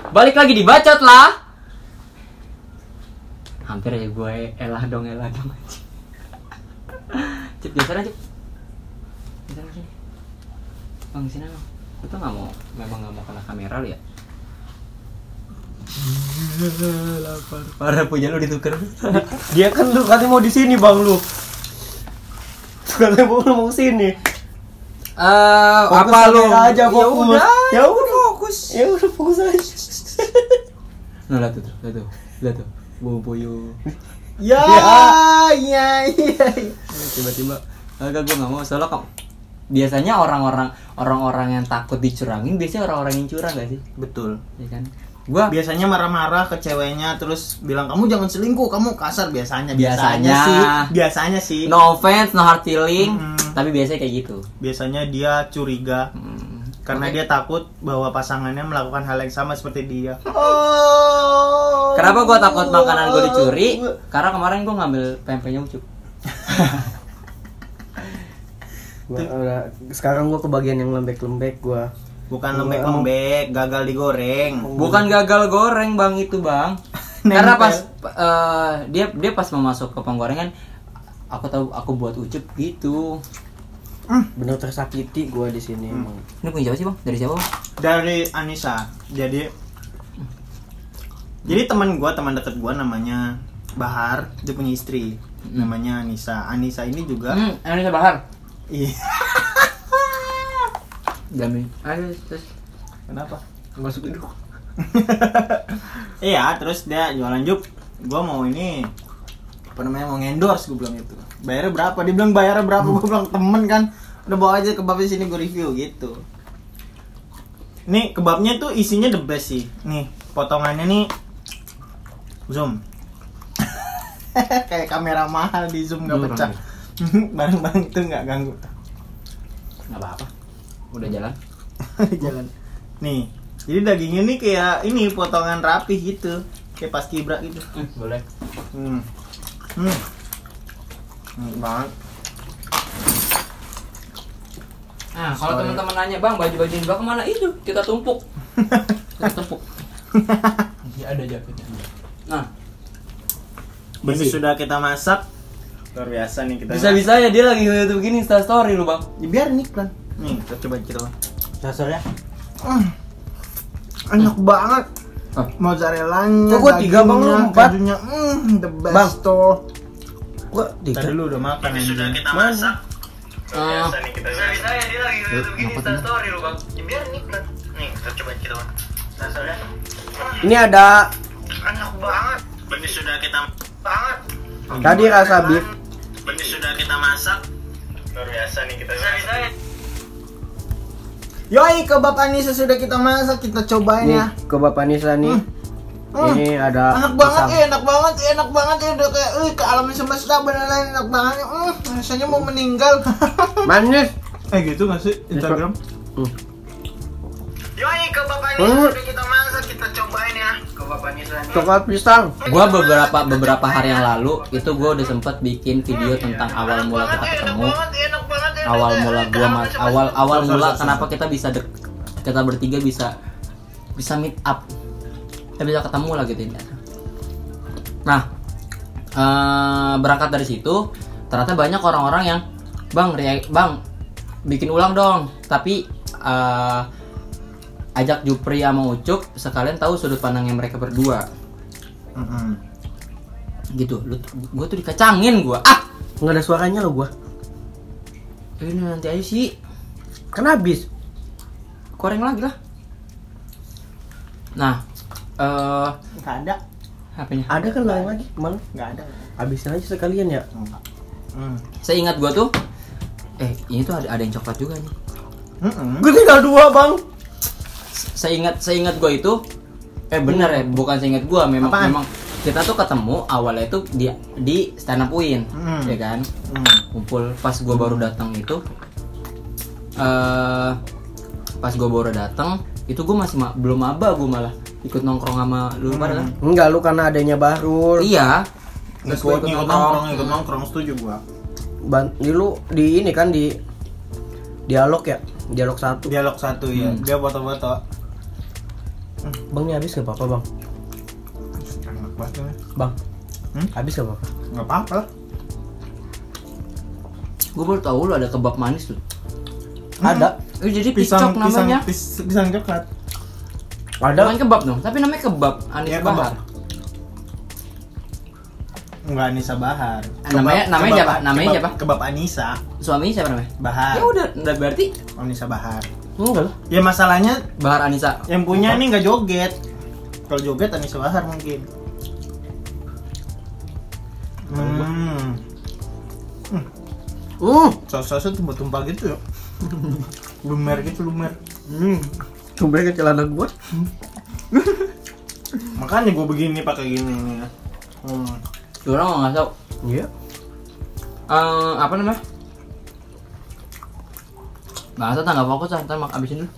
Balik lagi di Bacot lah. Hampir aja gue elah dong anjing. Cip, geser aja. Geser sini. Bang, sini bang. Itu memang nggak mau kena kamera lu ya? Lapar. Parah punya lu ditukar. Dia kan lu katanya mau di sini bang lu. Katanya mau sini. Apa lu? Aja fokus. Ya udah fokus aja. Nah, lihat tuh. Bau puyuh. Ya. Tiba-tiba agak gue nggak mau soalnya biasanya orang-orang yang takut dicurangin biasanya orang-orang yang curang gak sih? Betul. Ya kan? Gua biasanya marah-marah ke ceweknya terus bilang kamu jangan selingkuh, kamu kasar biasanya sih. No offense, no hard feeling, tapi biasanya kayak gitu. Biasanya dia curiga. Karena dia takut bahwa pasangannya melakukan hal yang sama seperti dia. Kenapa gue takut makanan gue dicuri? Karena kemarin gue ngambil pempeknya Ucup. Sekarang gue kebagian yang lembek-lembek gue. Bukan lembek-lembek, gagal digoreng. Bukan gagal goreng bang itu bang. Karena pas dia pas mau masuk ke penggorengan, aku buat Ucup gitu. Bener tersakiti gue di sini. Ini punya siapa sih bang? Dari siapa bang? Dari Anissa. Jadi teman dekat gue namanya Bahar, dia punya istri namanya Anissa. Anissa ini juga. Anissa Bahar. Iya. Gamin. Ayo terus. Kenapa? Masuk dulu. Iya, terus dia jualan Jup. Gue mau ini mau ngendorse, gue bilang gitu. Bayarnya berapa? Dia bilang bayarnya berapa? Gue bilang temen kan. Udah bawa aja kebabnya sini gue review gitu. Nih kebabnya tuh isinya the best sih. Nih potongannya nih zoom. Kayak kamera mahal di zoom nggak pecah. Barang-barang itu nggak ganggu. Nggak apa-apa. Udah jalan. Jalan. Nih, jadi dagingnya nih kayak ini potongan rapih gitu, kayak pas kibra gitu. Boleh. Banget. Nah, kalau teman-teman nanya bang baju-baju ini kemana itu kita tumpuk. Masih ada jaketnya. Nah, ini sudah kita masak. Luar biasa nih kita. Bisa-bisa ya dia lagi YouTube begini Insta story lu bang. Ya, biar nih kan. Nih, kita coba bang. Dasarnya. Enak banget. Mozzarella-nya. Kok gua 3 bang lu 4? Kajunya the best bang. Gua 3. Tadi lu udah makan. Ini sudah kita masak. Biasa nih kita. Bisa ya dia lagi YouTube begini Insta story lu bang. Ya, biar nih kan. Nih, kita coba bang. Dasarnya. Ini ada. Enak banget. Ini sudah kita banget. Tadi rasa beef. Ini sudah kita masak. Luar biasa nih kita. Bisa ya. Yoi, kebab Anissa sudah kita masak, kita cobain nih, ya. Kebab Anissa nih. Ini ada enak banget ya, udah kayak ke alam semesta beneran enak banget. Rasanya mau meninggal. Manis. Gitu nggak sih Instagram? Yoi, kebab Anissa sudah kita masak, kita cobain ya. Kebab Anissa nih. Coklat pisang. Gua beberapa hari yang lalu itu gua udah sempet bikin video tentang awal mula kita ketemu. Awal mula kenapa kita bertiga bisa meet up, kita bisa ketemu lah gitu ya. Nah, berangkat dari situ ternyata banyak orang-orang yang bang bikin ulang dong, tapi ajak Jupri sama Ucup sekalian tahu sudut pandangnya mereka berdua. Gitu, gue tuh dikacangin nggak ada suaranya lo gue. Ini nanti aja sih. Kan habis. Goreng lagi lah. Nah, nggak ada. HP-nya. Ada kan lagi? Malah nggak ada. Habisin aja sekalian ya. Saya ingat gua tuh. Ini tuh ada yang coklat juga nih. Gue tinggal 2 bang. Saya ingat gua itu. Bener ya, bukan saya ingat gua. Memang kita tuh ketemu awalnya itu di stand up Win, ya kan? Kumpul pas gue baru datang itu, itu gue masih belum maba, gue malah ikut nongkrong sama lu pada kan? Enggak, lu karena adanya Bahrul. Iya. Terus gue ikut nongkrong, setuju gue. Lu di ini kan di dialog ya, dialog 1 ya. Dia foto-foto. Bang ini habis gak apa-apa bang? Enak banget nih. Bang, habis gak apa-apa? Nggak apa-apa lah. Gue baru tahu lu ada kebab manis tuh. Ada. Jadi picok namanya. Pisang coklat. Ada. Bukan kebab dong, tapi namanya kebab Anis Iya, Bahar. Enggak Anissa Bahar. Namanya siapa? Namanya siapa? Kebab Anissa Suaminya siapa namanya? Bahar. Ya udah berarti Anissa Bahar. Enggak lah. Ya masalahnya Bahar Anissa. yang punya ini nggak joget. Kalau joget Anissa Bahar mungkin. Saus-sausnya tumpah-tumpah gitu ya. Lumer gitu, lumer. Coba ke celana gua. Makanya gua begini pakai gini nih ya. Orang nggak tahu. Iya. Apa namanya? Bahasa tak nggak fokus lah, ntar abisin dulu.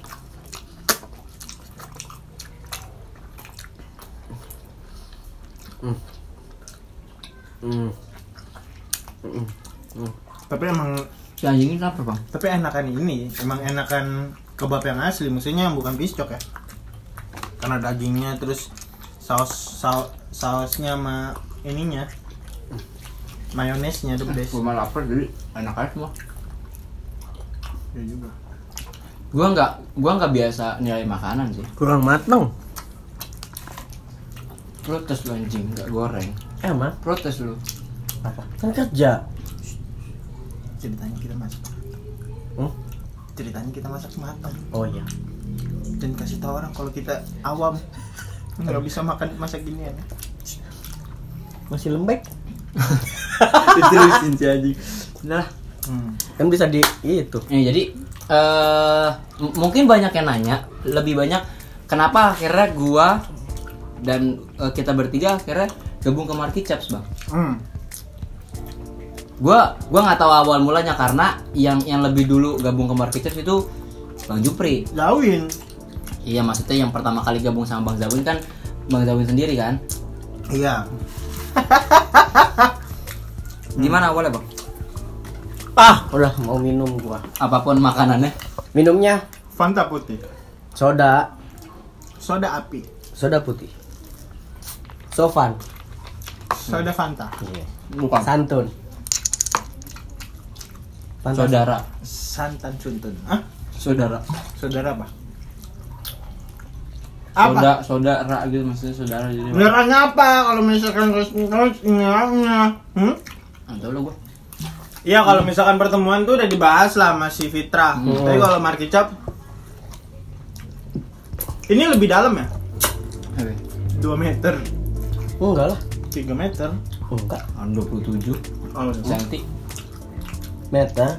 Tapi emang Si anjing ini kenapa bang? tapi enakan ini, emang enakan kebab yang asli, maksudnya yang bukan piscok ya. Karena dagingnya terus sausnya sama ininya. Mayonesnya the best. Gue malah lapar jadi enak aja semua. Ya juga. Gua nggak biasa nilai makanan sih. Kurang matang. Protes lu anjing, nggak goreng. Emang? Protes lu. Apa? Kan kerja. Ceritanya kita masak. Ceritanya kita masak matang. Oh iya. Dan kasih tahu orang kalau kita awam nggak bisa makan masak ginian. Masih lembek. Diterusin si anjing. Nah, Kan bisa di itu. ya, jadi mungkin banyak yang nanya, lebih banyak kenapa akhirnya gua dan kita bertiga akhirnya gabung ke Marky Chaps bang. Gua nggak tahu awal mulanya karena yang lebih dulu gabung ke Marky Chaps itu Bang Jupri. Zawin. Iya, maksudnya yang pertama kali gabung sama Bang Zawin kan Bang Zawin sendiri kan. Iya. Gimana awalnya bang? Udah mau minum gua. Apapun makanannya. Minumnya Fanta putih. soda Soda putih. Sofan. Soda Fanta. Bukan. Santun. Fanta. Saudara. Santan Suntun. Hah? Saudara. Saudara apa? Apa? Saudara gitu maksudnya saudara jadi. Benerannya apa kalau misalkan resminya? Tahu lo gua. Iya, kalau misalkan pertemuan tuh udah dibahas lah sama si Fitra. Tapi kalau Marky Chaps ini lebih dalam ya? 2 meter. Enggak lah. 3 meter. Enggak. 27 Oh, cm. Meter.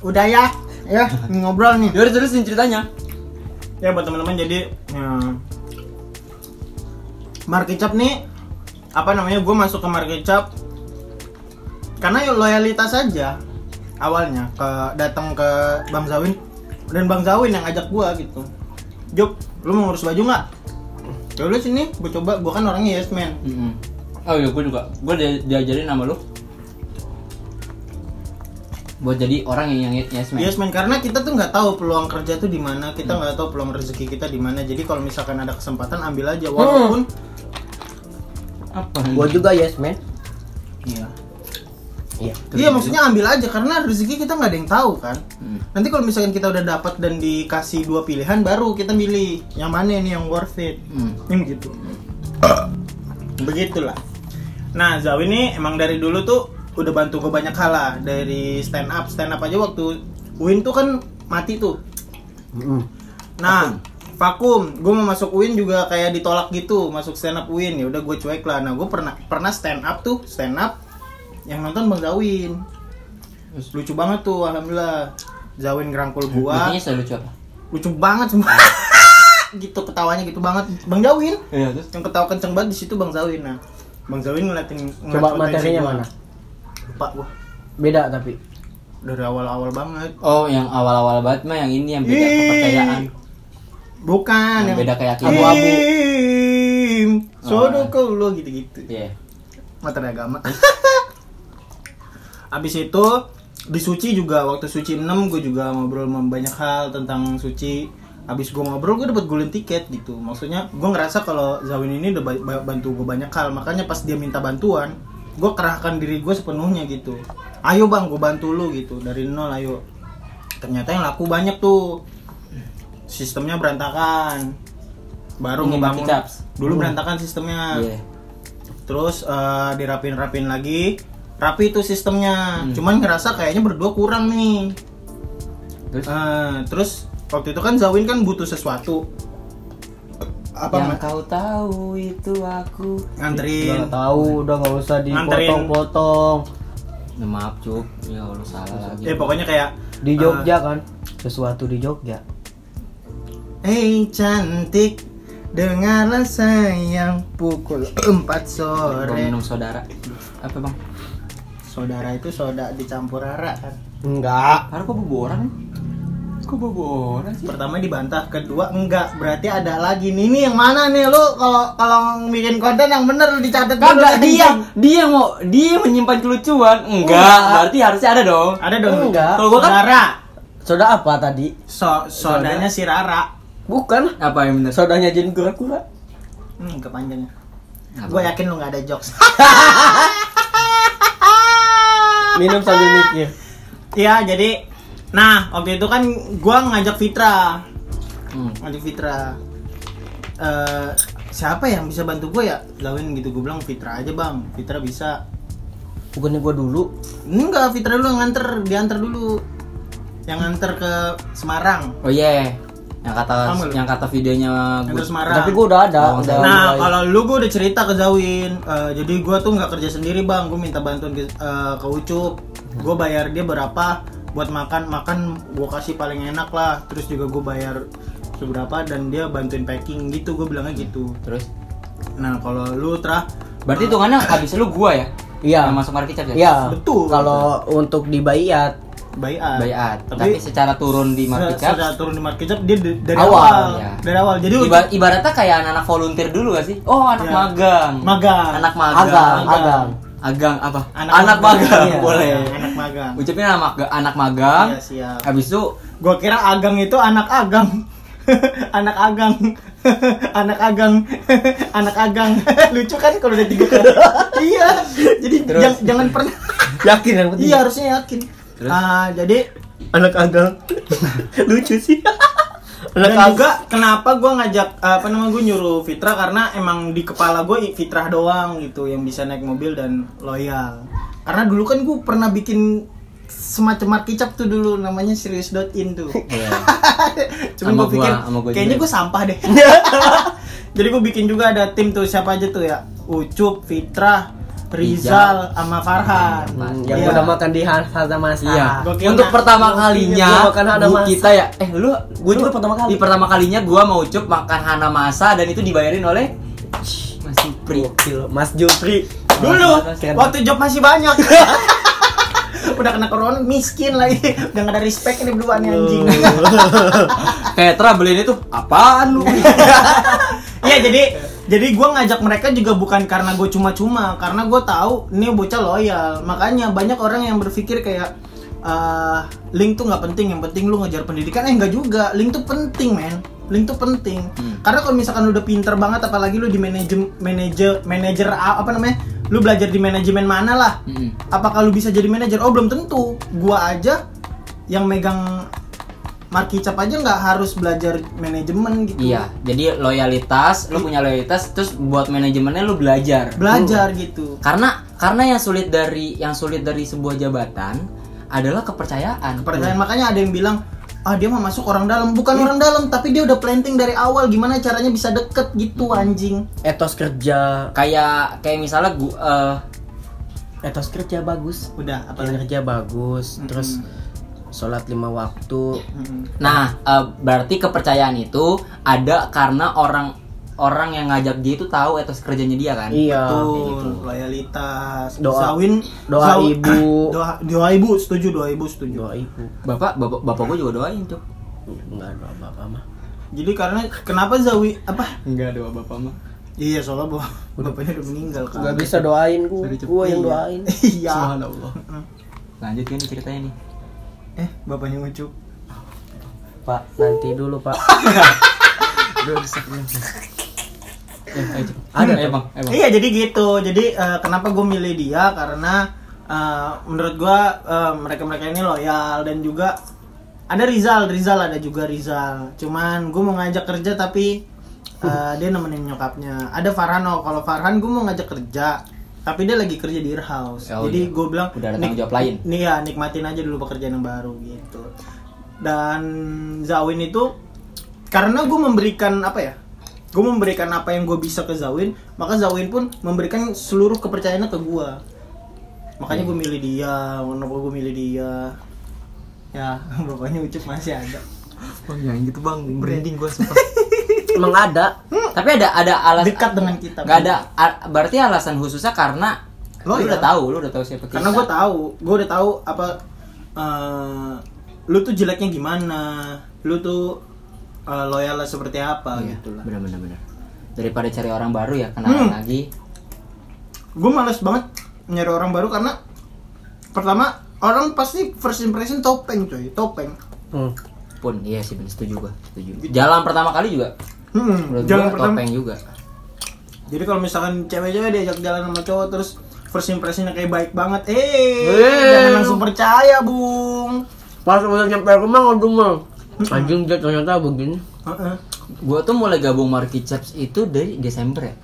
udah ya. Ya, ngobrol nih. Yaudah terusin ceritanya. Ya buat teman-teman, jadi Marky Chaps nih apa namanya, gue masuk ke Marky Chaps karena loyalitas aja awalnya, datang ke Bang Zawin, dan Bang Zawin yang ajak gue gitu. Jup, lu mau ngurus baju nggak? Ya udah sini, gue coba, gue kan orangnya yes man. Oh iya, gue juga, gue diajarin sama lu buat jadi orang yang yes man. Yes man, karena kita tuh nggak tahu peluang kerja tuh di mana, kita nggak tahu peluang rezeki kita di mana. Jadi kalau misalkan ada kesempatan ambil aja, walaupun Apa? Gua juga yes man. iya. Iya. Iya, maksudnya ambil aja karena rezeki kita nggak ada yang tahu kan. Nanti kalau misalkan kita udah dapat dan dikasih 2 pilihan, baru kita milih yang mana nih yang worth it. Yang gitu. Begitulah. Nah, Zawin ini emang dari dulu tuh udah bantu gue banyak hal lah, dari stand up aja waktu UIN tuh kan mati tuh. Nah, vakum. Gue mau masuk UIN juga kayak ditolak gitu, masuk stand up UIN. Ya udah gue cuek lah. Nah, gue pernah stand up yang nonton Bang Zawin. Lucu banget tuh, alhamdulillah. Zawin ngerangkul gua. Lucunya saya lucu apa? Lucu banget semua. Gitu ketawanya gitu banget. Bang Zawin. Iya, terus Yang ketawa kenceng banget di situ Bang Zawin. Nah, Bang Zawin ngeliatin Coba materinya mana? Lupa gua. Beda tapi. Dari awal-awal banget. oh, yang awal-awal banget mah yang ini yang beda kepercayaan. Bukan Yang beda keyakinan. Abu-abu. Sodoko lo gitu-gitu. Iya. Materi agama. Abis itu di Suci juga, waktu Suci 6 gue juga ngobrol banyak hal tentang Suci. Habis gue ngobrol, gue dapat golden ticket gitu. Maksudnya gue ngerasa kalau Zawin ini udah bantu gue banyak hal. Makanya pas dia minta bantuan, gue kerahkan diri gue sepenuhnya gitu. Ayo bang, gue bantu lu gitu, dari nol ayo. Ternyata yang laku banyak tuh. Sistemnya berantakan. Baru Ini ngebangun. Marky Chaps. Dulu berantakan sistemnya. Iya. Terus dirapin lagi. Rapi tuh sistemnya. Cuman ngerasa kayaknya berdua kurang nih. Terus waktu itu kan Zawin kan butuh sesuatu. Apa Yang kau tahu itu aku nganterin. Udah tahu, udah nggak usah dipotong-potong. maaf Cuk, ya Allah salah lagi. Pokoknya kayak Di Jogja kan, sesuatu di Jogja. hey cantik, dengarlah sayang, pukul 4 Gua sore. minum saudara. Apa bang? Saudara itu soda dicampur rara kan. Enggak. Harus kok boboran? Kok boboran sih? Pertama dibantah, kedua enggak. Berarti ada lagi nih. Ini yang mana nih lu kalau bikin konten yang bener lu dicatat dulu. Kagak, dia menyimpan kelucuan. Enggak, berarti harusnya ada dong. Ada dong. Enggak. Kalau gua kan Saudara. Soda apa tadi? Sodanya si Rara. Bukan. apa yang bener? Sodanya Jin Kura-Kura. Kepanjangnya. Apa? Gue yakin lu nggak ada jokes. Minum sambil mikir. Iya, jadi nah, waktu itu kan gua ngajak Fitra. Ngajak Fitra. Siapa yang bisa bantu gue ya? Zawin gitu, gue bilang Fitra aja, Bang. Fitra bisa. Bukannya gua dulu. Enggak, Fitra dulu yang diantar dulu. Yang nganter ke Semarang. Oh iya. Kamu, Yang kata videonya Nganter gue. Semarang. Tapi gua udah ada. Oh, udah Nah, mulai. kalau lu gue udah cerita ke Zawin, jadi gue tuh nggak kerja sendiri bang, gue minta bantuan ke Ucup, gue bayar dia berapa buat makan gue kasih paling enak lah, terus juga gue bayar seberapa dan dia bantuin packing gitu, gue bilangnya gitu. Terus? Nah kalau lu Berarti hitungannya habis lu gua ya? Iya. Yang masuk Marky Chaps ya? Iya. Betul. Kalau untuk di Bayat Bayat. Tapi secara turun di Marky Chaps secara turun di Marky Chaps dia dari Awal, awal, ya. dari awal. Jadi ibaratnya kayak anak volunteer dulu gak sih? Oh, anak Ya. magang. Magang. Agang apa? Anak magang. iya, Boleh. anak magang. Ucapin anak magang. Iya, siap. Habis itu Gua kira agang itu anak agang. Anak agang. Anak agang. Lucu kan kalau udah 3 kali. Iya. Jadi Terus? jangan pernah. Yakin yang penting. Iya, harusnya yakin. Terus? Jadi Anak agang. Lucu sih. dan juga kenapa gua ngajak gue nyuruh Fitra karena emang di kepala gue Fitrah doang gitu yang bisa naik mobil dan loyal. Karena dulu kan gue pernah bikin semacam Marky Chaps tuh dulu namanya serius.in tuh. Iya. Cuman Sama gue pikir sama gua kayaknya juga. gue sampah deh. Jadi gue bikin juga ada tim tuh, siapa aja tuh ya? Ucup, Fitra, Rizal, sama Farhan. Yang Iya. udah makan di Harta Masa. Iya. Gokil, Untuk nah. pertama kalinya Gua makan Hana Masa. kita ya. Gue juga pertama kali. Di pertama kalinya gua mau Ucup makan Hana Masa dan itu dibayarin oleh Mas Supri. Gokil, Mas Jupri. Dulu Keren. waktu job masih banyak. Udah kena corona miskin lagi. Udah gak ada respect ini berdua nih anjing. Kayak Tra beliin itu apaan lu? Iya, jadi gue ngajak mereka juga bukan karena gue cuma-cuma, karena gue tahu ini bocah loyal. Makanya banyak orang yang berpikir kayak link tuh nggak penting, yang penting lu ngejar pendidikan. Enggak juga, link tuh penting men. Link tuh penting. Karena kalau misalkan lu udah pinter banget, apalagi lu di manajer apa namanya, lu belajar di manajemen mana lah. Apakah lu bisa jadi manajer? Oh belum tentu. Gua aja yang megang Marky Chaps aja nggak harus belajar manajemen gitu. Iya, jadi loyalitas, lu punya loyalitas, terus buat manajemennya lu belajar Gitu. Karena yang sulit dari sebuah jabatan adalah kepercayaan. Pertanyaan makanya ada yang bilang, dia mah masuk orang dalam. Bukan orang dalam, tapi dia udah planting dari awal gimana caranya bisa deket gitu anjing. Etos kerja. Kayak misalnya Etos kerja bagus. Udah apa Kerja bagus. Terus sholat 5 waktu. Nah, berarti kepercayaan itu ada karena orang yang ngajak dia itu tahu etos kerjanya dia kan? Iya. Betul, loyalitas. Doa Zawin, ibu. doa ibu setuju. Doa ibu. Bapak gue juga doain tuh. Enggak doa bapak mah. Jadi karena kenapa Zawi apa? Enggak doa bapak mah. Iya, soalnya bapaknya udah meninggal kan. Enggak bisa doain gua yang doain. Iya. Subhanallah. Lanjut kan ceritanya nih. Bapaknya Ucup. Pak, nanti dulu Pak. Ada tuh. emang. Iya, jadi gitu. Jadi kenapa gue milih dia karena menurut gue mereka-mereka ini loyal, dan juga ada Rizal ada juga Rizal. Cuman gue mau ngajak kerja tapi dia nemenin nyokapnya. Ada Farhano. Kalau Farhan gue mau ngajak kerja tapi dia lagi kerja di Earhouse. Oh, jadi iya. gue bilang Udah ada tanggung jawab lain. Nih ya, nikmatin aja dulu pekerjaan yang baru gitu. Dan Zawin itu karena gue memberikan apa ya? Gue memberikan apa yang gue bisa ke Zawin, maka Zawin pun memberikan seluruh kepercayaannya ke gue. Makanya gue milih dia. Kenapa gue milih dia? Ya, bapaknya Ucup masih ada. Oh ya gitu bang, branding gue suka. Emang ada. Tapi ada alasan Dekat dengan kita. Gak ada, berarti alasan khususnya karena Oh, lu iya. udah tahu siapa kita. Karena gue udah tahu apa lu tuh jeleknya gimana, lu tuh loyalnya seperti apa Iya, gitu lah. benar. Daripada cari orang baru ya kenalan lagi. Gue males banget nyari orang baru karena pertama orang pasti first impression topeng coy, topeng. Pun iya sih bener, setuju. Jalan pertama kali juga. Menurut Jalan gua pertama. topeng juga. Jadi kalau misalkan cewek-cewek diajak jalan sama cowok terus first impressionnya kayak baik banget, jangan langsung percaya bung. Pas udah nyampe rumah ngomong, anjing dia ternyata begini. Gua tuh mulai gabung Market Chaps itu dari Desember ya.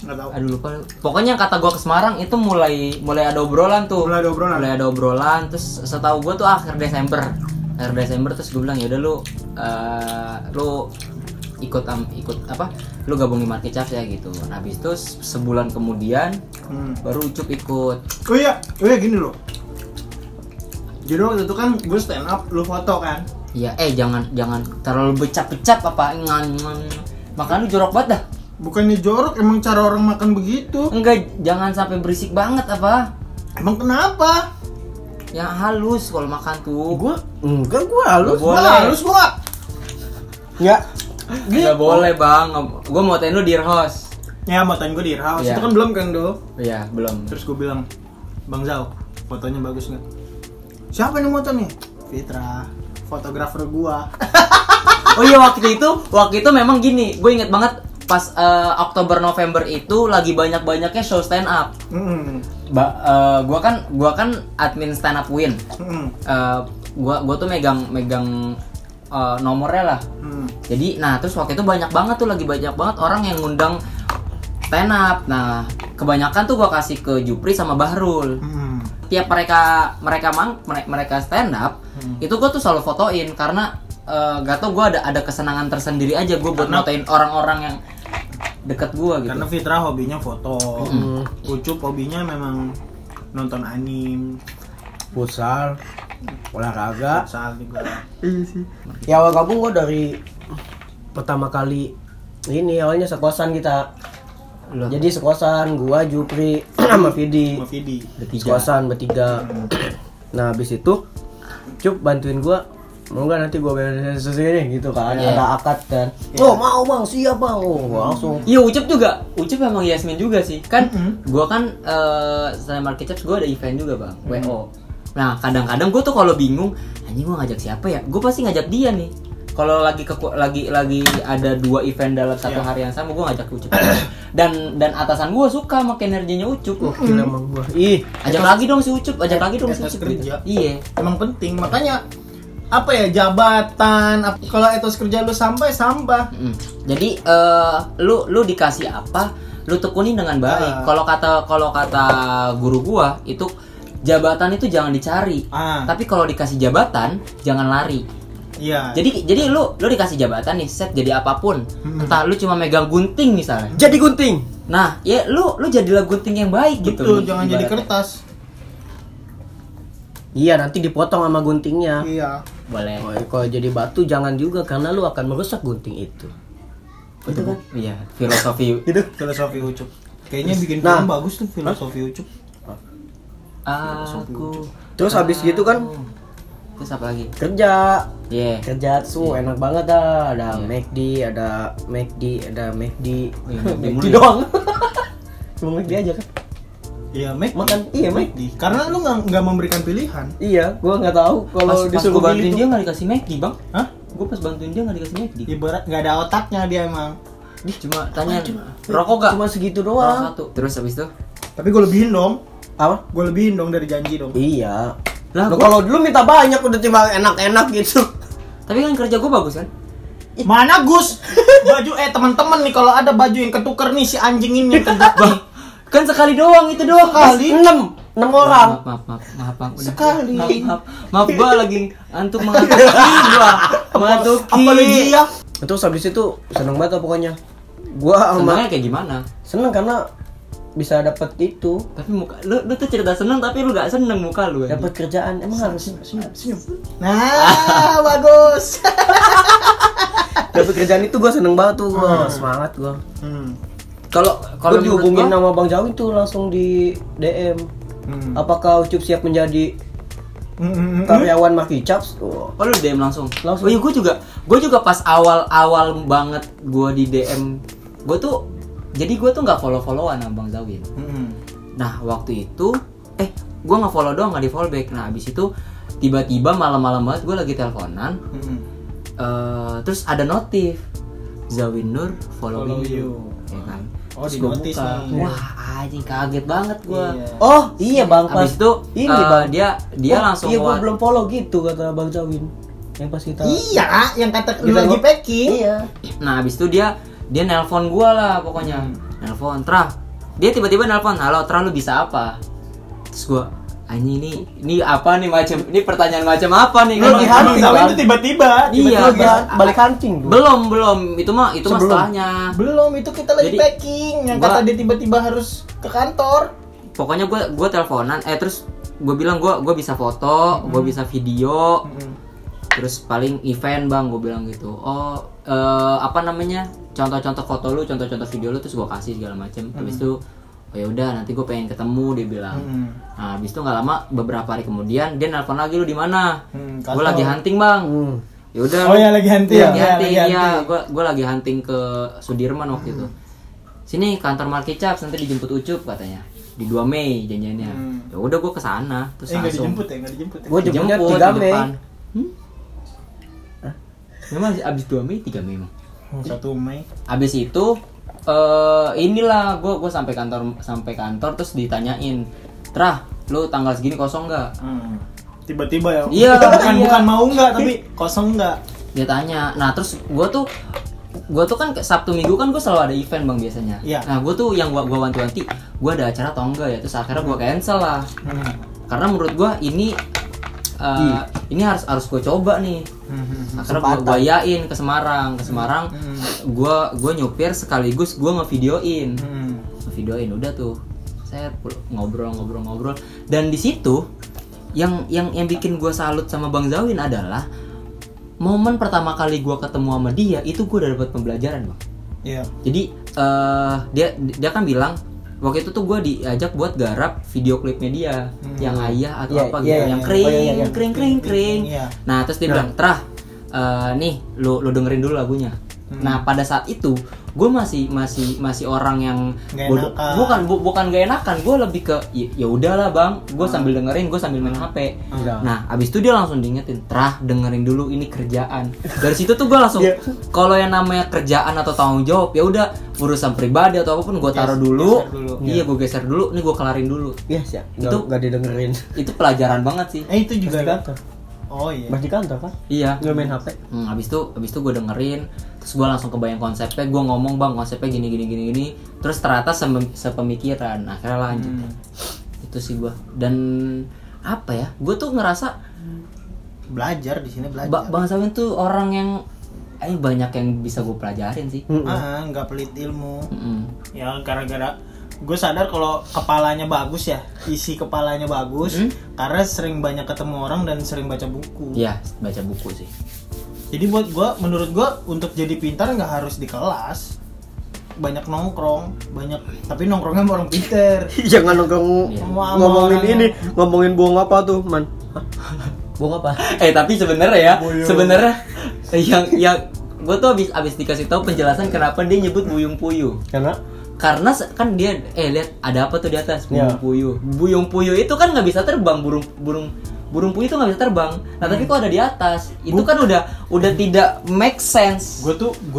Nggak tahu. Aduh lupa. Pokoknya kata gua ke Semarang itu mulai ada obrolan tuh. Mulai ada obrolan. Terus setahu gua tuh akhir Desember terus gue bilang ya udah lu ikut apa? Lu gabung di Market Chaps ya gitu. Nah, habis itu sebulan kemudian baru Ucup ikut. Oh iya gini loh. Jadi waktu itu kan gue stand up, lu foto kan? Iya, jangan terlalu becap-becap apa makan lu jorok banget dah. Bukannya jorok, emang cara orang makan begitu. Enggak, jangan sampai berisik banget apa. Emang kenapa? Yang halus kalau makan tuh. Gua halus. Nggak boleh. Wah, halus gua. Enggak. Enggak boleh, Bang. Gua mau lu di Earhouse. Ya, motoin gue di Earhouse. Iya. Itu kan belum kan, Do? Iya, belum. Terus gue bilang, Bang Zau, fotonya bagus nggak? Siapa nih moto nih? Fitra, fotografer gua. Oh iya, waktu itu memang gini, gue inget banget pas Oktober November itu lagi banyak-banyaknya show stand up. Gua kan admin stand up Win. Gua tuh megang nomornya lah. Jadi terus waktu itu banyak banget orang yang ngundang stand up. Nah, kebanyakan tuh gua kasih ke Jupri sama Bahrul. Tiap mereka stand up, itu gua tuh selalu fotoin karena gak tau gua ada kesenangan tersendiri aja gua buat fotoin orang-orang yang deket gua gitu. Karena Fitra hobinya foto. Ucup hobinya memang nonton anime, Futsal, olahraga. futsal juga. Iya sih. Ya awal gabung gua dari pertama kali ini awalnya sekosan kita. Loh. Jadi sekosan gua, Jupri, sama Vidi. Sama Vidi. Sekosan bertiga. Nah, habis itu Cup bantuin gua. Mau nggak nanti gua beresin ini gitu kan. Yeah. Ada akad kan. Oh, mau Bang, siap Bang. Oh, langsung. Iya, Ucup juga. Ucup emang Yasmin juga sih. Kan gua kan selain Market Chaps gua ada event juga, Bang. WO. Nah, kadang-kadang gua tuh kalau bingung, anjing gua ngajak siapa ya? Gua pasti ngajak dia nih. Kalau lagi ada 2 event dalam satu hari yang sama, gua ngajak Ucup. Dan atasan gua suka sama energinya Ucup. Gila emang gua. Ih, Ajak lagi dong si Ucup, ajak lagi dong si etos Ucup. kerja. Iya. Emang penting, makanya apa ya, jabatan, kalau etos kerja lu sampah. Jadi lu dikasih apa, lu tekunin dengan baik. Kalau kata guru gua itu jabatan itu jangan dicari. Tapi kalau dikasih jabatan jangan lari. Iya. Jadi lu dikasih jabatan nih, set jadi apapun. Entah lu cuma megang gunting misalnya. jadi gunting. Nah, ya lu jadilah gunting yang baik gitu. Betul, nih, jangan jadi ibaratnya. kertas. Iya, nanti dipotong sama guntingnya. Iya. Boleh. Oh, kalau jadi batu jangan juga karena lu akan merusak gunting itu. Itu kan? Iya, filosofi. Gitu. Filosofi Ucup. Kayaknya bikin Nah. film bagus tuh filosofi Ucup. Aku. Terus habis gitu kan Terus apa lagi? kerja. Iya. Kerja tuh enak banget dah. Ada Iya. McD, ada McD. Oh, iya, McD McD mulu ya? doang. Cuma McD aja kan. Iya, Mac. Makan iya Mac. Karena lu nggak memberikan pilihan. Iya, gua nggak tahu Pas kalau gue disuruh bantuin beli dia itu. nggak dikasih McD bang. Hah? Gue pas bantuin dia nggak dikasih McD. Ibarat nggak ada otaknya dia emang. Cuma tanya rokok gak? Cuma segitu Rokok doang. satu. Terus habis itu? Tapi gue lebihin dong. Apa? Gue lebihin dong dari janji dong. Iya. Lah, Lu gua- kalau dulu minta banyak udah tiba enak-enak gitu. Tapi kan kerja gue bagus kan? Mana Gus? Baju teman-teman nih kalau ada baju yang ketuker nih si anjing ini yang kedap nih. Kan sekali doang itu doang. Sekali? 6 orang. Maaf, udah. Sekali. Maaf, gua lagi antuk mengantuki gua. Mengantuki. Apalagi ya? Terus habis itu seneng banget pokoknya. Gua sama Senangnya kayak gimana? seneng karena bisa dapet itu, Tapi muka lu tuh cerita seneng tapi lu gak seneng muka lu ya. dapat kerjaan. Emang harus Senyum. Nah, bagus. dapat kerjaan itu gua seneng banget tuh, gua semangat gua. Kalau Kalau menurut dihubungin gua- sama Bang Jawi tuh langsung di DM. Apakah Ucup siap menjadi karyawan Marky Chaps? Oh. Oh lu DM langsung? Langsung. Oh iya gue juga pas awal banget gue di DM gue tuh nggak followan sama Bang Zawin. Nah waktu itu gue nggak follow doang, nggak di follow back. Nah abis itu tiba-tiba malam-malam banget gue lagi teleponan, terus ada notif Zawin Nur follow you, ya kan? Oh, Terus di gua notis buka. nih. Wah anjing kaget banget gue. Iya. Oh iya Bang, pas Abis itu ini Bang. dia Oh, langsung iya gua nge- belum follow gitu kata Bang Zawin. Yang pas kita Iya, yang kata lu Kita lagi gua- packing. Iya. Nah abis itu dia nelpon gua lah pokoknya. Nelpon, Tra. Dia tiba-tiba nelpon, halo Tra lu bisa apa? Terus gua, anjing ini apa nih macam? Ini pertanyaan macam apa nih? Lu Gua- di hunting, Zawin Bang. itu tiba-tiba. Iya, balik hunting tuh. belum. Itu mah Sebelum. setelahnya. Belum, itu kita lagi Jadi, packing. Yang gua- kata dia tiba-tiba harus ke kantor. Pokoknya gua teleponan, terus gua bilang gua bisa foto, gua bisa video. Terus paling event bang, gue bilang gitu. Oh, apa namanya? Contoh-contoh foto lu, contoh-contoh video lu, terus gue kasih segala macem. Habis itu, oh ya udah, nanti gue pengen ketemu, dia bilang. Nah, habis itu nggak lama, beberapa hari kemudian dia nelpon lagi, lu di mana? Kantor. Gue lagi hunting bang. Ya udah. Oh ya lagi hunting. Lagi Ya, hunting, lagi iya. hunting. Gue lagi hunting ke Sudirman waktu itu. Sini kantor Marky Chaps, nanti dijemput Ucup katanya. Di 2 Mei janjiannya. Ya udah gue kesana, terus Nggak langsung. dijemput ya, nggak dijemput ya. Gua jemputnya Dijemput 3 di Mei. depan. Memang abis 2 Mei, 3 Mei emang. 1 Mei. Abis itu inilah gue sampai kantor terus ditanyain, Trah, lu tanggal segini kosong nggak? Tiba-tiba ya. Iya, iya. bukan mau nggak, tapi kosong nggak. Dia tanya. Nah terus gue tuh kan Sabtu Minggu kan gue selalu ada event bang biasanya. Iya. Nah gue tuh yang gue wanti-wanti, gue ada acara atau enggak ya? Terus akhirnya gue cancel lah. Karena menurut gue ini harus gue coba nih. Akhirnya gue yain ke Semarang. Gue nyupir sekaligus gue ngevideoin. Udah tuh. Saya ngobrol. Dan di situ yang bikin gue salut sama Bang Zawin adalah momen pertama kali gue ketemu sama dia itu gue udah dapat pembelajaran bang. Iya. Jadi dia kan bilang waktu itu tuh gue diajak buat garap video klipnya dia yang ayah atau Iya, apa iya, gitu iya, yang iya. kering. Iya. Nah terus dia bilang, Trah, nih lu dengerin dulu lagunya. Nah pada saat itu gue masih orang yang Nggak enakan. bukan gak enakan, gue lebih ke ya udahlah bang, gue sambil dengerin, gue sambil main HP. Enggak. Nah abis itu dia langsung diingetin, Trah dengerin dulu ini kerjaan. Dari situ tuh gue langsung Iya. kalau yang namanya kerjaan atau tanggung jawab ya udah urusan pribadi atau apapun gue taruh dulu. geser dulu. Iya gue geser dulu, nih gue kelarin dulu. Iya sih. Itu- Enggak didengerin. Itu pelajaran banget sih. Itu juga Di kantor. Oh iya. Masih di kantor kan? Iya. Nggak main HP. Abis itu gue dengerin, terus gue langsung kebayang konsepnya, gue ngomong bang konsepnya gini, terus ternyata sepemikiran, akhirnya lanjut. Itu sih gue. Dan apa ya? Gue tuh ngerasa Belajar di sini belajar. Bang Zawin tuh orang yang banyak yang bisa gue pelajarin sih. Nggak pelit ilmu. Mm-mm. Ya gara-gara gue sadar kalau kepalanya bagus ya, isi kepalanya bagus karena sering banyak ketemu orang dan sering baca buku. Iya, baca buku sih. Jadi menurut gue untuk jadi pintar nggak harus di kelas, banyak nongkrong, tapi nongkrongnya sama orang pintar. Jangan nongkrong Iya. ngomongin Sama ini, ngomongin buang apa tuh, Man? Buang apa? Tapi sebenarnya ya, Buyung. sebenarnya yang gue tuh abis dikasih tahu penjelasan kenapa dia nyebut buyung puyuh. Karena karena kan dia lihat ada apa tuh di atas Iya. Buyung puyuh itu kan nggak bisa terbang, burung puyuh itu nggak bisa terbang. Nah tapi kok ada di atas, itu kan udah tidak make sense. Gue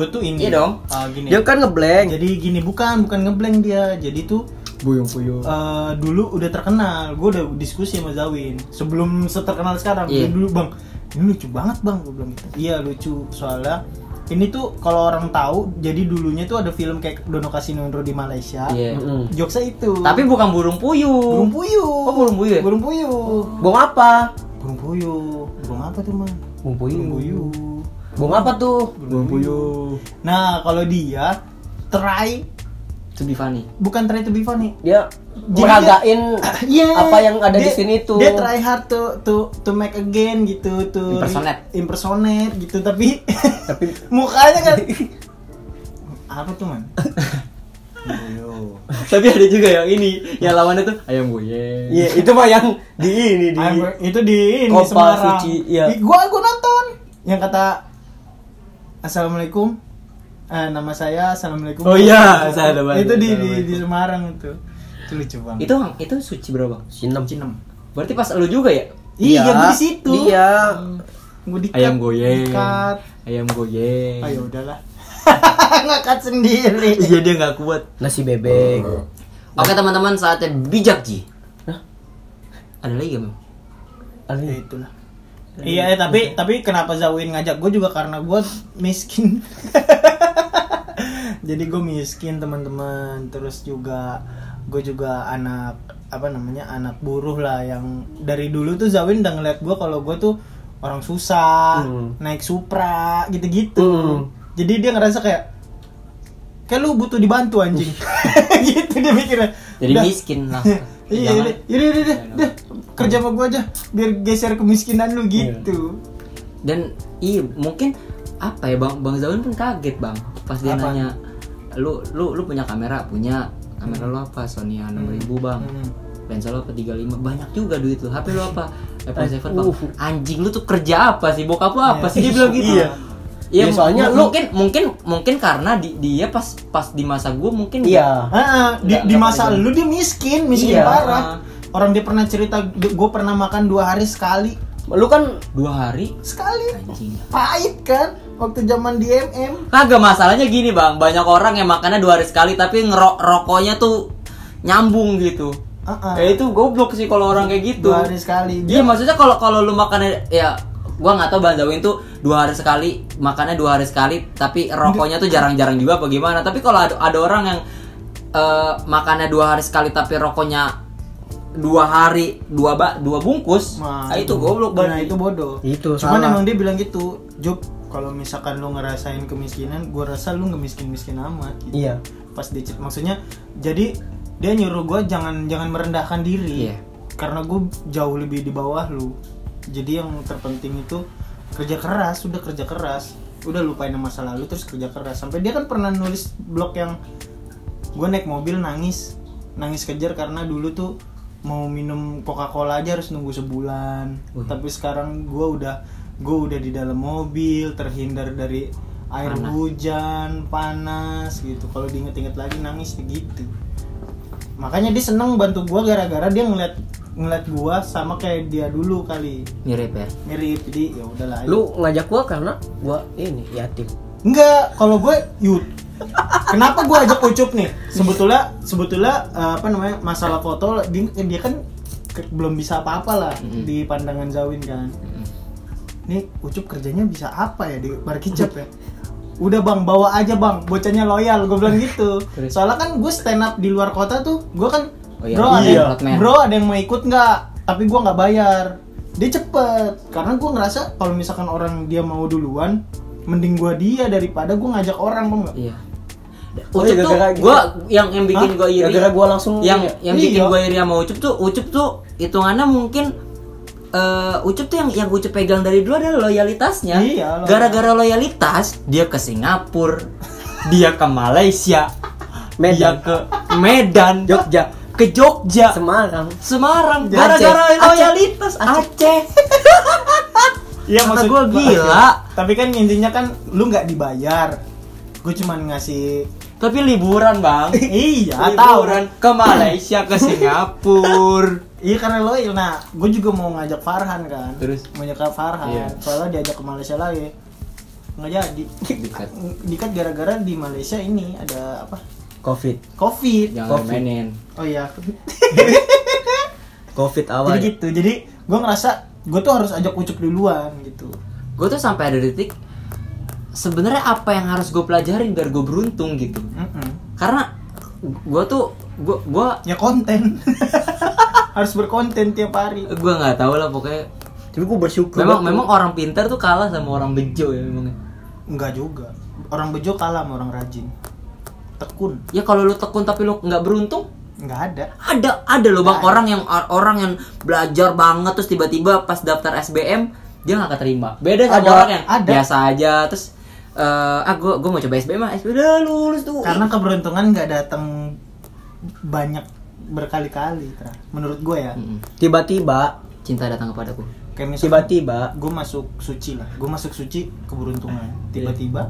tuh ini. Iya dong. Gini. Dia kan ngeblank. Jadi gini, bukan ngeblank dia. Jadi tuh Buyung puyuh. dulu udah terkenal. Gue udah diskusi sama Zawin sebelum seterkenal sekarang. Iya. Dulu bang, ini lucu banget bang, gue bilang gitu. Iya lucu, soalnya ini tuh kalau orang tahu, jadi dulunya tuh ada film kayak Dono Kasino di Malaysia. Iya. Jokesnya itu. Tapi bukan burung puyuh. burung puyuh. Oh, burung puyuh ya? Burung puyuh. Bong apa? Burung puyuh. Burung apa tuh man? Bong puyuh. Burung puyuh. Bong apa tuh? Burung puyuh. Nah kalau dia try, To be funny. bukan try to be funny. Dia Jadi meragain Iya. apa yang ada di Dia- sini tuh. Dia try hard to make again gitu, to impersonate gitu, tapi mukanya kan apa tuh man? Tapi ada juga yang ini, yang lawannya tuh ayam goyang. Iya, itu mah yang di ini di Itu di ini Kompas Semarang. Suci, iya. Gua nonton yang kata Assalamualaikum. Nama saya Assalamualaikum. Oh iya, saya ada banget. Itu di Semarang itu. Itu lucu banget. Itu suci berapa? Sinem. Berarti pas lu juga ya? Iya, gua di situ. Iya. Gua di Ayam goyang. Dikat. Ayam goyang. Ayo udahlah. Ngangkat sendiri. Iya dia nggak kuat. Nasi bebek. Oke teman-teman, saatnya bijak Ji. Ada lagi gak, Bang? Ya itulah. Iya, tapi kenapa Zawin ngajak gue juga karena gue miskin. Jadi gue miskin teman-teman. Terus juga gue juga anak anak buruh lah, yang dari dulu tuh Zawin udah ngeliat gue kalau gue tuh orang susah, naik Supra gitu-gitu. Jadi dia ngerasa kayak lu butuh dibantu anjing. Gitu dia mikirnya. Jadi Udah. miskin lah. Iya, udah, kerja sama gua aja biar geser kemiskinan lu gitu. Dan mungkin apa ya Bang Zawin pun kaget Bang pas dia Apa? nanya lu punya kamera lu apa? Sony A6000 Bang. Lensa lu apa 35? Banyak juga duit lu. HP lu apa? iPhone 7 Bang. Anjing lu tuh kerja apa sih? Bokap lu apa sih? Dia bilang gitu. Iya. Ya, Ya, soalnya mungkin karena dia pas di masa gua mungkin Iya. Di masa lu dia miskin Iya. parah. Orang dia pernah cerita, gue pernah makan 2 hari sekali. Lu kan 2 hari Sekali. anjing. Pahit kan waktu zaman di MM. Kagak, masalahnya gini Bang, banyak orang yang makannya 2 hari sekali tapi rokoknya tuh nyambung gitu. Ya itu goblok sih kalau orang kayak gitu. 2 hari sekali. Iya, maksudnya kalau lu makannya ya gua nggak tahu Bang Zawin tuh 2 hari sekali, makannya 2 hari sekali tapi rokoknya tuh jarang-jarang juga apa gimana. Tapi kalau ada orang yang makannya 2 hari sekali tapi rokoknya 2 hari 2 bungkus, nah itu goblok Nah banget. itu bodoh. Itu Cuman salah. emang dia bilang gitu, Job, kalau misalkan lu ngerasain kemiskinan, gua rasa lu nggak miskin amat gitu. Iya. Pas dia maksudnya, jadi dia nyuruh gua jangan merendahkan diri. Iya. Karena gua jauh lebih di bawah lu. Jadi yang terpenting itu kerja keras, udah lupain masa lalu terus kerja keras. Sampai dia kan pernah nulis blog yang gua naik mobil nangis kejar karena dulu tuh mau minum Coca-Cola aja harus nunggu sebulan. Tapi sekarang gue udah di dalam mobil, terhindar dari air hujan, panas gitu. Kalau diinget-inget lagi nangis gitu. Makanya dia seneng bantu gue gara-gara dia ngeliat gue sama kayak dia dulu kali. Mirip ya. Mirip, jadi ya udahlah. Lu ngajak gua karena gua ini yatim. Enggak, kalau gue kenapa gue ajak Ucup nih? Sebetulnya masalah foto dia kan belum bisa apa-apa lah di pandangan Zawin kan. Nih Ucup kerjanya bisa apa ya di bar kicap ya? Udah Bang, bawa aja Bang, bocahnya loyal, gue bilang gitu. Soalnya kan gue stand up di luar kota tuh, gue kan bro ada yang mau ikut nggak? Tapi gue nggak bayar. Dia cepet, karena gue ngerasa kalau misalkan orang dia mau duluan, mending gue dia daripada gue ngajak orang, Bang nggak? Iya. Oh, Ucup ya, tuh gara-gara gitu. gua yang bikin gua iri. Gara-gara gua langsung yang bikin Iya. gua iri sama Ucup tuh hitungannya mungkin Ucup tuh yang Ucup pegang dari dulu adalah loyalitasnya. Iya, Gara-gara loyalitas dia ke Singapura, dia ke Malaysia, dia Medan, ke Medan, Jogja, ke Jogja, Semarang, gara-gara Aceh. loyalitas Aceh. Iya, Kata maksud gua gila. Tapi kan intinya kan lu nggak dibayar. Gue cuman ngasih Tapi liburan bang. Iya, tahu. Liburan ke Malaysia, ke Singapura. Iya karena loyal. Nah, gue juga mau ngajak Farhan kan. Terus? Mau ngajak Farhan. Iya. Soalnya diajak ke Malaysia lagi. Nggak jadi. Dikat gara-gara di Malaysia ini ada apa? Covid. Jangan mainin. Oh iya. Covid awal. Jadi gitu. Jadi gue ngerasa gue tuh harus ajak Ucup duluan gitu. Gue tuh sampai ada detik sebenarnya apa yang harus gue pelajarin biar gue beruntung gitu. Karena gue tuh gue ya konten. Harus berkonten tiap hari. gue nggak tahu lah pokoknya. Tapi gue bersyukur. Memang orang pintar tuh kalah sama orang bejo ya memangnya. Enggak juga. Orang bejo kalah sama orang rajin. Tekun. Ya kalau lu tekun tapi lu nggak beruntung, Enggak ada. ada loh bang, orang yang belajar banget terus tiba-tiba pas daftar SBM dia nggak keterima. Beda sama orang yang biasa aja terus gue mau coba SBM mah udah lulus tuh. Karena keberuntungan nggak datang banyak berkali-kali, menurut gue ya. Tiba-tiba Cinta datang kepadaku. Kayak misalkan tiba-tiba gue masuk suci lah. Gue masuk suci keberuntungan. Tiba-tiba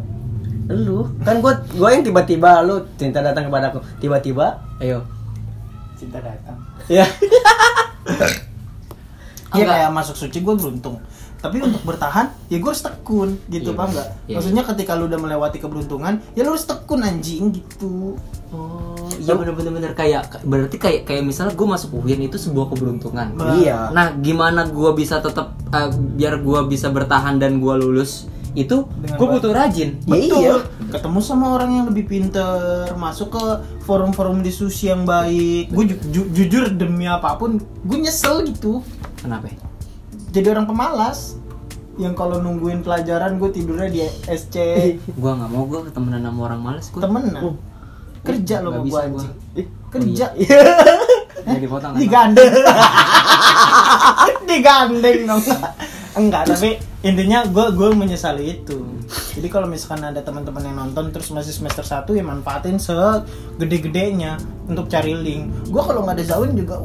lu kan gue yang tiba-tiba lu cinta datang kepadaku. Tiba-tiba Ayo. cinta datang. ya. Iya kayak masuk suci gue beruntung. Tapi untuk bertahan, ya gue harus tekun gitu, Iya, paham nggak? iya. Maksudnya ketika lu udah melewati keberuntungan, ya lu harus tekun anjing gitu. Oh, iya bener-bener kayak berarti kayak misalnya gue masuk UIN itu sebuah keberuntungan. Iya. Nah, gimana gue bisa tetap biar gue bisa bertahan dan gue lulus itu Dengan gue baik. butuh rajin. Betul. Iya. Ketemu sama orang yang lebih pinter, masuk ke forum-forum diskusi yang baik. Gue jujur demi apapun, gue nyesel gitu. Kenapa? Jadi orang pemalas. Yang kalau nungguin pelajaran gue tidurnya di SC. Gue nggak mau gue ketemenan sama orang males gue. Temenan. Kerja lo Nggak sama bisa gue gua. anjing. Kerja. Ya dipotong kan? Digandeng. Digandeng dong. Enggak, tapi intinya gue menyesali itu. Jadi kalau misalkan ada teman-teman yang nonton terus masih semester 1 ya manfaatin segede-gedenya untuk cari link. Gue kalau nggak ada Zawin juga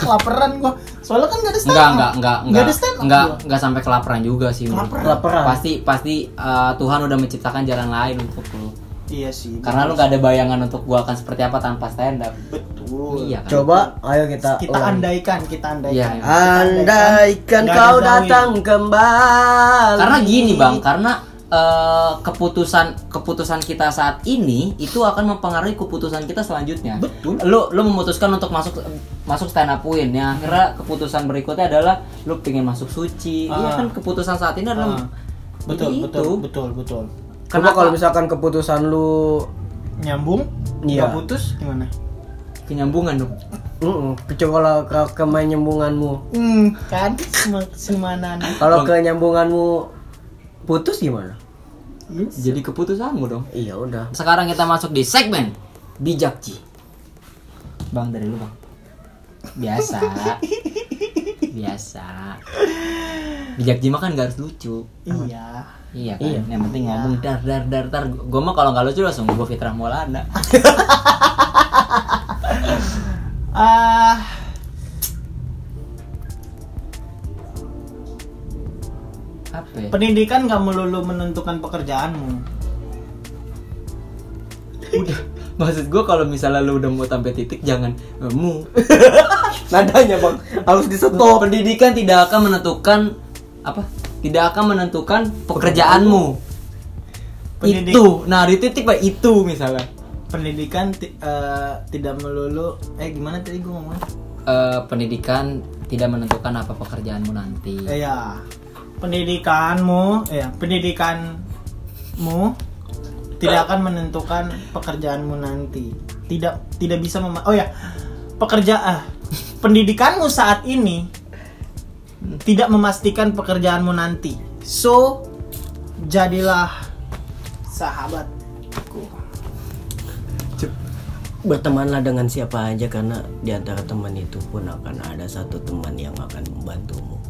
kelaparan gue. Soalnya kan nggak ada stand up. Nggak ada stand up gua. Enggak sampai kelaparan juga sih. Kelaparan. Pasti Tuhan udah menciptakan jalan lain untuk lu. Iya sih. Karena lu gak ada bayangan untuk gua akan seperti apa tanpa stand up. Betul. Iya kan? Coba ayo kita Andaikan. Iya. Andaikan Nggak kau ada Zawin. datang kembali. Karena gini bang, karena keputusan kita saat ini itu akan mempengaruhi keputusan kita selanjutnya. Betul. Lu memutuskan untuk masuk stand up UIN ya. Akhirnya keputusan berikutnya adalah lu pengen masuk suci. Iya kan keputusan saat ini adalah Betul. Coba kalau misalkan keputusan lu Nyambung? Iya. Nggak putus gimana? kenyambungan dong. Coba kalau ke nyambunganmu. Kan semana. Kalau ke nyambunganmu putus gimana? Yes. Jadi keputusanmu dong. Iya udah. Sekarang kita masuk di segmen Bijak Ji. Bang dari lu bang. Biasa. Bijak Ji mah kan gak harus lucu. Iya. Iya kan. Iya. Yang penting ngomong dar. Gue mah kalau nggak lucu langsung gue Fitrah Maulana. Apa ya? Pendidikan nggak melulu menentukan pekerjaanmu. Udah. Maksud gue kalau misalnya lu udah mau sampai titik jangan mu. Nadanya bang harus disetop. Pendidikan tidak akan menentukan apa? Tidak akan menentukan pekerjaanmu. Itu. Nah, di titik pak itu misalnya. Pendidikan tidak melulu gimana tadi gue ngomong? Pendidikan tidak menentukan apa pekerjaanmu nanti. Iya. Pendidikanmu tidak akan menentukan pekerjaanmu nanti. Tidak bisa pendidikanmu saat ini tidak memastikan pekerjaanmu nanti. So, jadilah sahabatku. Bertemanlah dengan siapa aja karena di antara teman itu pun akan ada satu teman yang akan membantumu.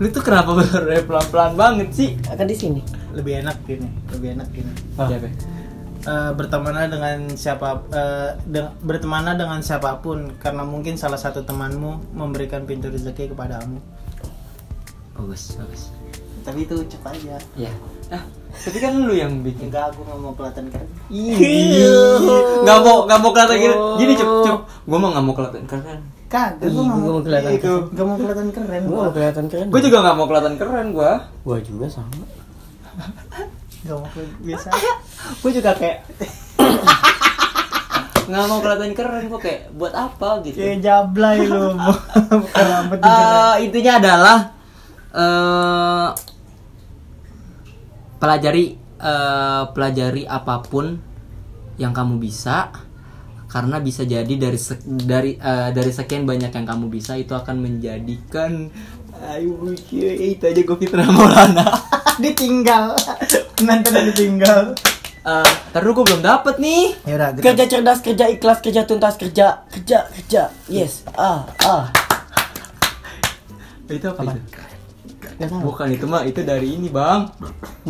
Lu tuh kenapa pelan-pelan banget sih? Akan di sini. Lebih enak gini. Siapa? Bertemanlah dengan siapapun karena mungkin salah satu temanmu memberikan pintu rezeki kepadamu. Bagus. Tapi itu cepat aja. Ya. Tapi kan lu yang bikin. Enggak, aku nggak mau kelihatan keren. Nggak mau kelihatan keren. Gini cup. Gua mah nggak mau kelihatan keren. Kagak, gue nggak mau kelihatan keren. Nggak mau kelihatan keren. Gua mau kelihatan keren. Gua juga nggak mau kelihatan keren gua. Gua juga sama. Nggak mau kelihatan biasa. Gue juga kayak Nggak mau kelihatan keren gua kayak buat apa gitu. kayak jablay lu. Bukan rambut keren. Intinya adalah pelajari apapun yang kamu bisa, karena bisa jadi dari sekian banyak yang kamu bisa itu akan menjadikan itu aja gue Fitra Maulana. Ditinggal. Nanti ditinggal. Terus gue belum dapet nih. Yaudah, Kerja cerdas, kerja ikhlas, kerja tuntas, kerja. Yes. Itu apa itu? Bukan itu mah, itu dari ini bang.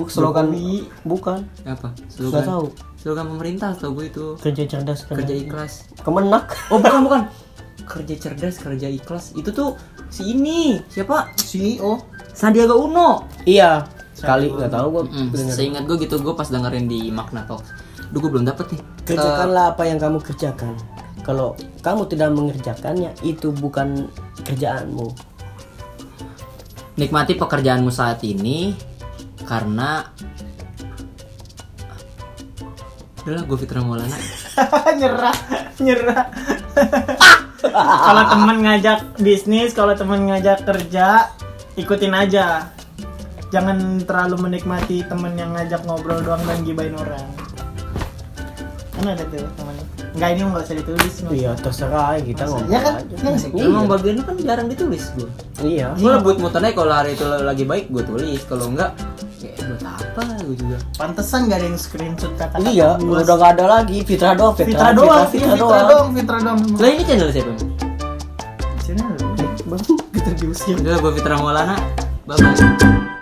Slogan Jokowi. bukan. Apa? Nggak tahu. Slogan pemerintah tau gue itu. Kerja cerdas, Kerja ikhlas. Kemenak. Oh bukan. Kerja cerdas, kerja ikhlas. Itu tuh si ini siapa? CEO. Sandiaga Uno. Iya. Sekali nggak tahu gua. Seingat gue gitu, gue pas dengerin di Makna Talks. Duh gue belum dapet nih. Kerjakanlah apa yang kamu kerjakan. Kalau kamu tidak mengerjakannya, itu bukan kerjaanmu. Nikmati pekerjaanmu saat ini karena udahlah gue Fitra Maulana. nyerah. Kalau teman ngajak bisnis, kalau teman ngajak kerja, ikutin aja. Jangan terlalu menikmati teman yang ngajak ngobrol doang dan gibain orang. Kan ada tuh teman. Enggak, ini nggak usah ditulis. Iya, terserah kita ngomong Ya kan? aja. Ya nggak sih? Emang bagiannya kan jarang ditulis gue. Iya. Gue buat mutannya kalau hari itu lagi baik gue tulis, kalau enggak kayak buat apa gue juga. Pantesan gak ada yang screenshot kata-kata. Iya, udah nggak ada lagi. Fitra doang. Fitra doang. Lah ini channel siapa? Channel. Bang, kita diusir. Udah gue Fitra Maulana. Bye bye.